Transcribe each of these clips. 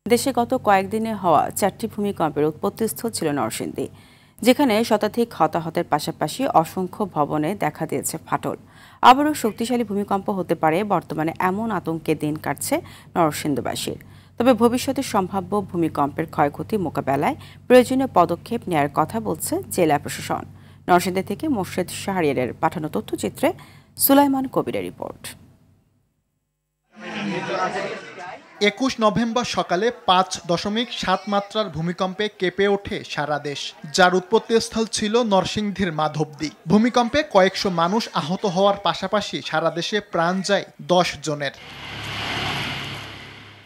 দেশে গত কয়েকদিনে হওয়া 4টি ভূমিকম্পের উৎপত্তিস্থল ছিল নরসিংদী, যেখানে শতাধিক হতাহতের পাশাপাশি অসংখ্য ভবনে দেখা দিয়েছে ফাটল। আবারও শক্তিশালী ভূমিকম্প হতে পারে বর্তমানে এমন আতঙ্কে দিন কাটছে নরসিংদীবাসীর। তবে ভবিষ্যতে সম্ভাব্য ভূমিকম্পের ক্ষয়ক্ষতি মোকাবেলায় প্রয়োজনীয় পদক্ষেপ নেওয়ার কথা বলছে জেলা প্রশাসন। নরসিংদী থেকে মোর্শেদ শাহরিয়ারের পাঠানো তথ্যচিত্রে সুলাইমান কবিরের রিপোর্ট। 21 নভেম্বর সকালে 5.7 মাত্রার ভূমিকম্পে কেঁপে ওঠে সারা দেশ, যার উৎপত্তিস্থল ছিল নরসিংদীর মাধবদী। ভূমিকম্পে কয়েকশো মানুষ আহত হওয়ার পাশাপাশি সারা দেশে প্রাণ যায় 10 জনের।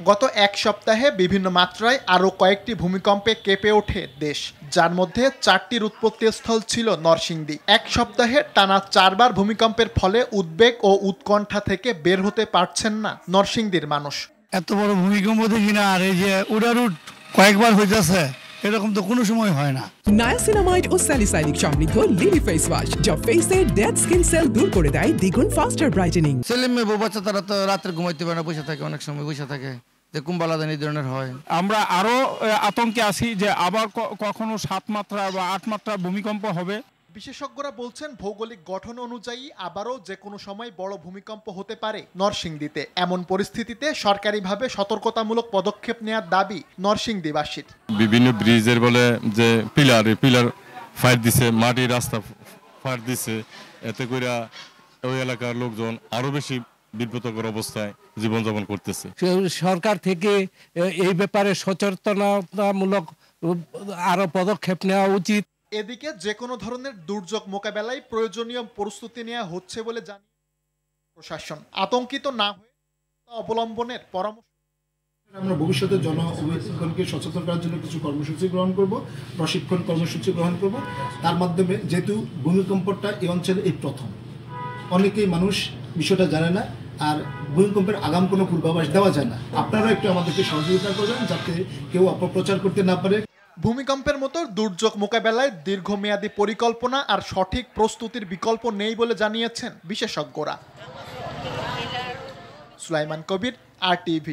গত এক সপ্তাহে বিভিন্ন মাত্রায় আরও কয়েকটি ভূমিকম্পে কেঁপে ওঠে দেশ, যার মধ্যে 4টির উৎপত্তিস্থল ছিল নরসিংদী। এক সপ্তাহে টানা 4বার ভূমিকম্পের ফলে উদ্বেগ ও উৎকণ্ঠা থেকে বের হতে পারছেন না নরসিংদীর মানুষ। এত বড় ভূমিকম্প দেখি না, আর এই যে উড়ারুট কয়েকবার হইতেছে, এরকম তো কোনো সময় হয় না। নায়াসিনামাইড ও স্যালিসাইলিক সমৃদ্ধ লিলি ফেস ওয়াশ, যা ফেসের ডেড স্কিন সেল দূর করে দেয় দ্বিগুণ ফাস্টার ব্রাইটেনিং। ছেলে মেয়ে বউ বাচ্চা তারা তো রাত্রে ঘুমাইতে পারে না, বসে থাকে, অনেক সময় বসে থাকে, যে কুম্বালাদান এই ধরনের হয়। আমরা আরো আতঙ্কে আছি যে আবার কখনো 7 মাত্রা বা 8 মাত্রা ভূমিকম্প হবে। বিশেষজ্ঞরা বলছেন ভৌগোলিক গঠন অনুযায়ী আবারও যে কোনো সময় বড় ভূমিকম্প হতে পারে নরসিংদীতে। এমন পরিস্থিতিতে সরকারিভাবে সতর্কতামূলক পদক্ষেপ নেওয়ার দাবি নরসিংদীবাসীর। বিভিন্ন ব্রিজের বলে যে পিলার ফায়ার দিছে, মাটির রাস্তা ফায়ার দিছে, এতে করে ওই এলাকার লোকজন আরো বেশি বিব্রতকর অবস্থায় জীবনযাপন করতেছে। সরকার থেকে এই ব্যাপারে সচেতনতামূলক আরো পদক্ষেপ নেওয়া উচিত। এদিকে যে কোনো ধরনের দুর্যোগ মোকাবেলায় প্রয়োজনীয় প্রস্তুতি নেওয়া হচ্ছে বলে জানিয়ে প্রশাসন আতঙ্কিত না হয়ে অবলম্বনের পরামর্শ। আমরা ভবিষ্যতে জনগণকে সচেতন করার জন্য কিছু কর্মসূচি গ্রহণ করব, প্রশিক্ষণ কর্মসূচি গ্রহণ করব। তার মাধ্যমে যেহেতু ভূমিকম্পটা এই অঞ্চলে এই প্রথম, অনেকেই মানুষ বিষয়টা জানে না, আর ভূমিকম্পের আগাম কোনো পূর্বাভাস দেওয়া যায় না। আপনারা একটু আমাদেরকে সহযোগিতা করবেন যাতে কেউ অপপ্রচার করতে না পারে। ভূমিকম্পের মতো দুর্যোগ মোকাবেলায় দীর্ঘমেয়াদী পরিকল্পনা আর সঠিক প্রস্তুতির বিকল্প নেই বলে জানিয়েছেন বিশেষজ্ঞরা। সুলাইমান কবির, RTV।